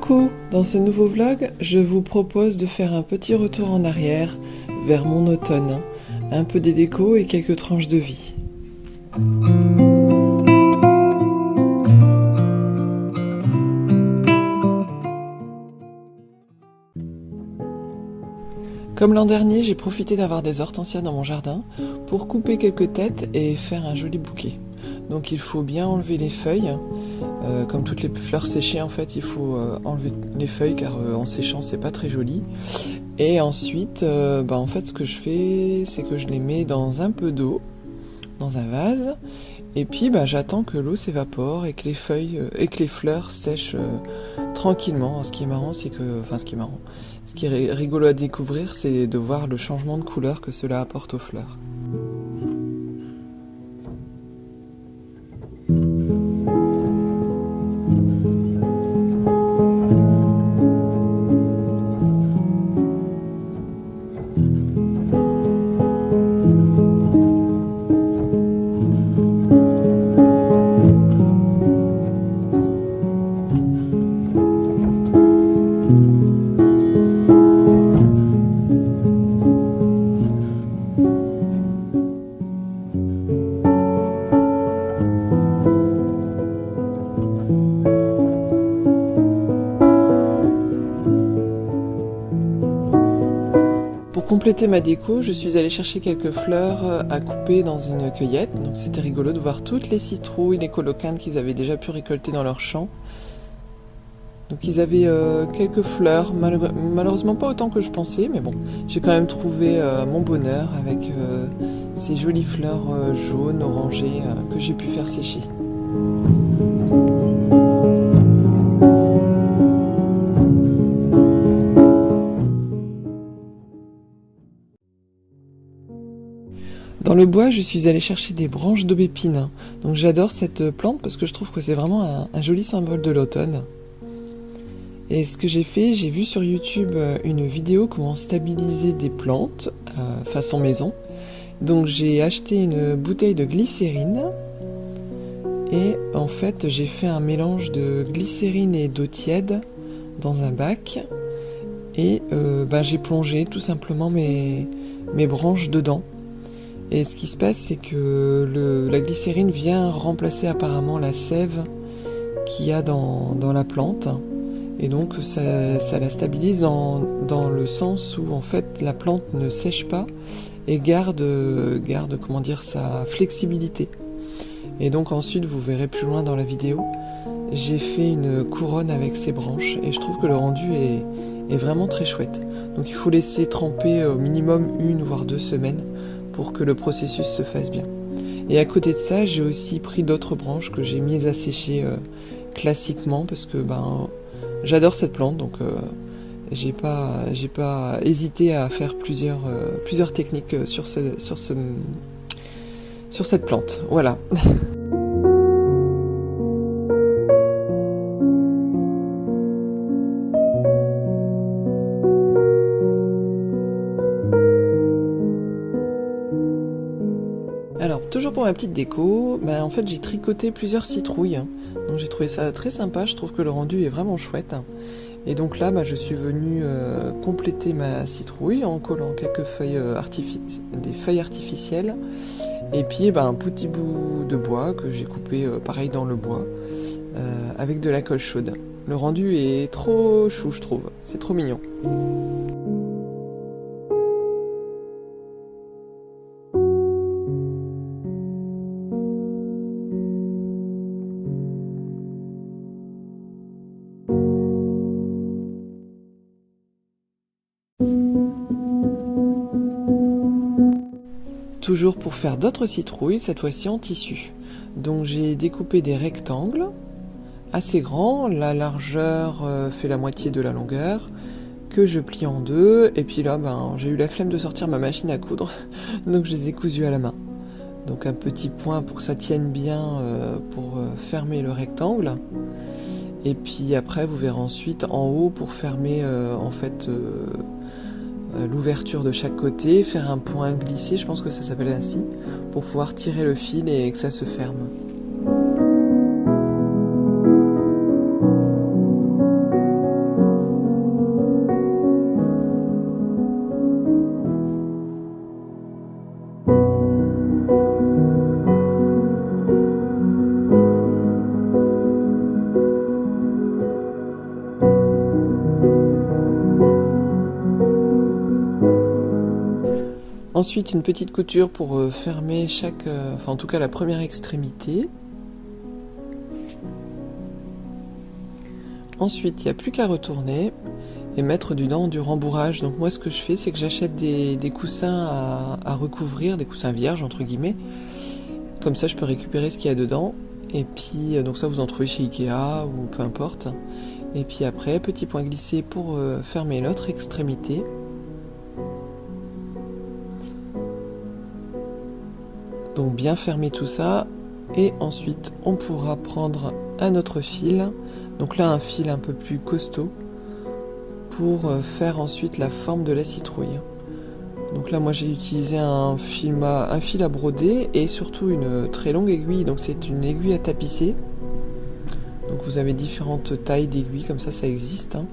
Coucou! Dans ce nouveau vlog, je vous propose de faire un petit retour en arrière vers mon automne, un peu des décos et quelques tranches de vie. Comme l'an dernier, j'ai profité d'avoir des hortensias dans mon jardin pour couper quelques têtes et faire un joli bouquet. Donc il faut bien enlever les feuilles. Comme toutes les fleurs séchées, en fait, il faut enlever les feuilles car en séchant, c'est pas très joli. Et ensuite, en fait, ce que je fais, c'est que je les mets dans un peu d'eau, dans un vase. Et puis, j'attends que l'eau s'évapore et que les feuilles et que les fleurs sèchent tranquillement. Ce qui est marrant, c'est que, ce qui est rigolo à découvrir, c'est de voir le changement de couleur que cela apporte aux fleurs. Pour compléter ma déco, je suis allée chercher quelques fleurs à couper dans une cueillette. Donc c'était rigolo de voir toutes les citrouilles, les colocanes qu'ils avaient déjà pu récolter dans leur champ. Donc ils avaient quelques fleurs, malheureusement pas autant que je pensais, mais bon, j'ai quand même trouvé mon bonheur avec ces jolies fleurs jaunes, orangées que j'ai pu faire sécher. Dans le bois, je suis allée chercher des branches d'aubépine. Donc j'adore cette plante parce que je trouve que c'est vraiment un joli symbole de l'automne. Et ce que j'ai fait, j'ai vu sur YouTube une vidéo comment stabiliser des plantes façon maison. Donc j'ai acheté une bouteille de glycérine et en fait j'ai fait un mélange de glycérine et d'eau tiède dans un bac et j'ai plongé tout simplement mes branches dedans. Et ce qui se passe, c'est que la glycérine vient remplacer apparemment la sève qu'il y a dans la plante. Et donc ça la stabilise dans le sens où en fait la plante ne sèche pas et garde sa flexibilité. Et donc ensuite, vous verrez plus loin dans la vidéo, j'ai fait une couronne avec ces branches et je trouve que le rendu est vraiment très chouette. Donc il faut laisser tremper au minimum 1 voire 2 semaines pour que le processus se fasse bien. Et à côté de ça, j'ai aussi pris d'autres branches que j'ai mises à sécher classiquement parce que j'adore cette plante, donc j'ai pas hésité à faire plusieurs techniques sur cette plante. Voilà. Alors, toujours pour ma petite déco, en fait j'ai tricoté plusieurs citrouilles, donc j'ai trouvé ça très sympa, je trouve que le rendu est vraiment chouette. Et donc là, je suis venue compléter ma citrouille en collant quelques feuilles des feuilles artificielles, et puis un petit bout de bois que j'ai coupé pareil dans le bois, avec de la colle chaude. Le rendu est trop chou, je trouve, c'est trop mignon. Toujours pour faire d'autres citrouilles, cette fois-ci en tissu. Donc j'ai découpé des rectangles assez grands, la largeur fait la moitié de la longueur, que je plie en deux, et puis là j'ai eu la flemme de sortir ma machine à coudre, donc je les ai cousus à la main. Donc un petit point pour que ça tienne bien pour fermer le rectangle, et puis après vous verrez ensuite en haut pour fermer l'ouverture de chaque côté, faire un point glissé, je pense que ça s'appelle ainsi, pour pouvoir tirer le fil et que ça se ferme. Ensuite, une petite couture pour fermer chaque, enfin en tout cas la première extrémité. Ensuite, il n'y a plus qu'à retourner et mettre dedans du rembourrage. Donc moi, ce que je fais, c'est que j'achète des coussins à recouvrir, des coussins vierges entre guillemets. Comme ça, je peux récupérer ce qu'il y a dedans. Et puis, donc ça, vous en trouvez chez Ikea ou peu importe. Et puis après, petit point glissé pour fermer l'autre extrémité. Donc bien fermer tout ça. Et ensuite, on pourra prendre un autre fil. Donc là, un fil un peu plus costaud pour faire ensuite la forme de la citrouille. Donc là, moi, j'ai utilisé un fil à broder et surtout une très longue aiguille. Donc c'est une aiguille à tapisser. Donc vous avez différentes tailles d'aiguilles, comme ça existe. Hein.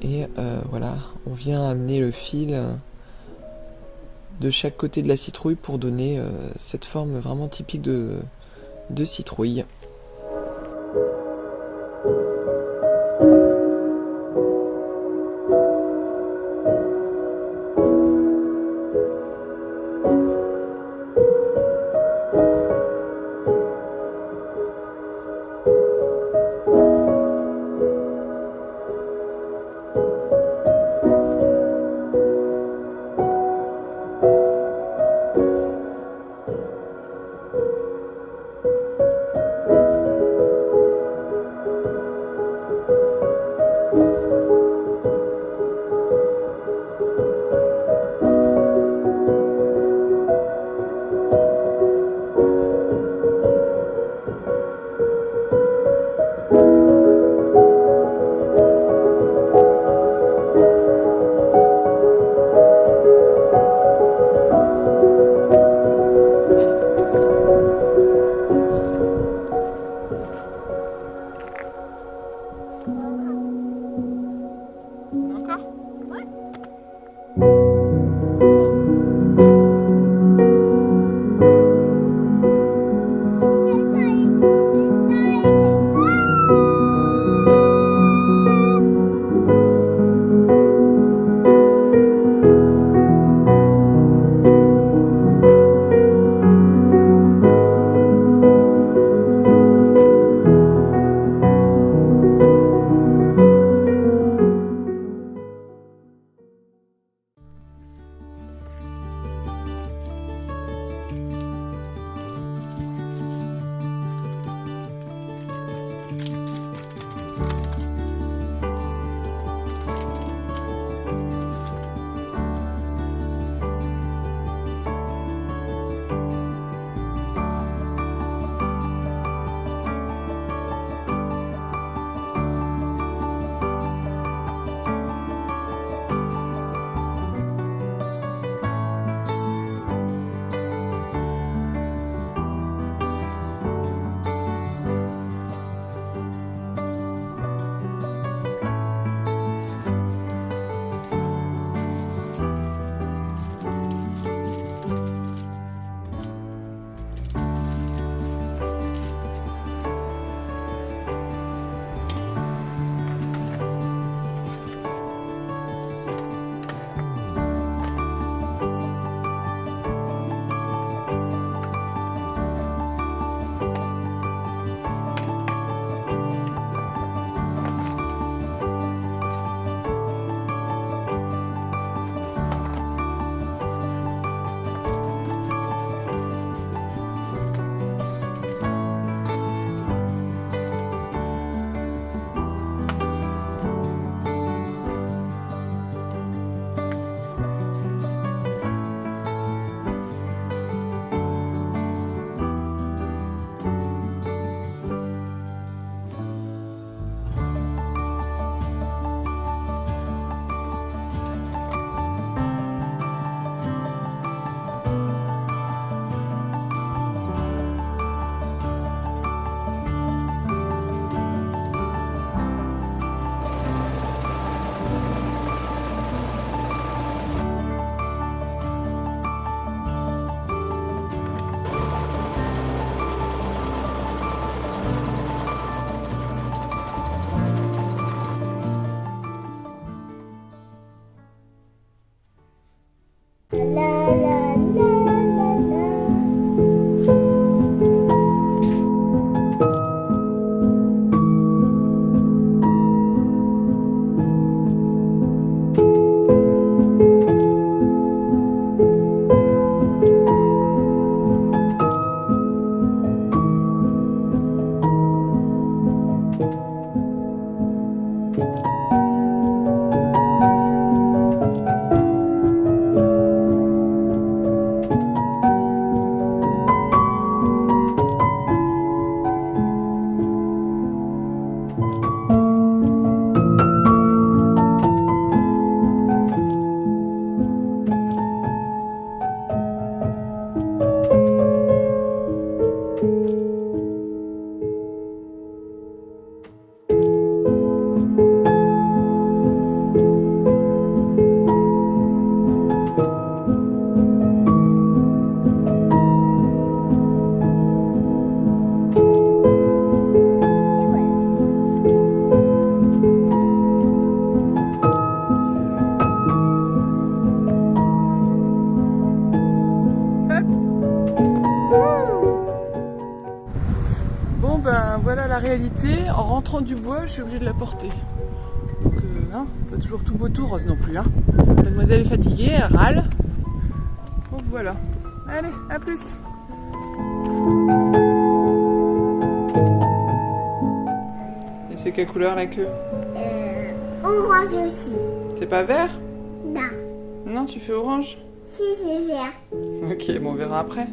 Et voilà, on vient amener le fil de chaque côté de la citrouille pour donner cette forme vraiment typique de citrouille. Bon ben voilà la réalité, en rentrant du bois je suis obligée de la porter. Donc c'est pas toujours tout beau tout rose non plus. Hein. Mademoiselle est fatiguée, elle râle. Donc voilà. Allez, à plus. Et c'est quelle couleur la queue? Orange aussi. C'est pas vert? Non. Non, tu fais orange? Si, c'est vert. Ok, bon on verra après.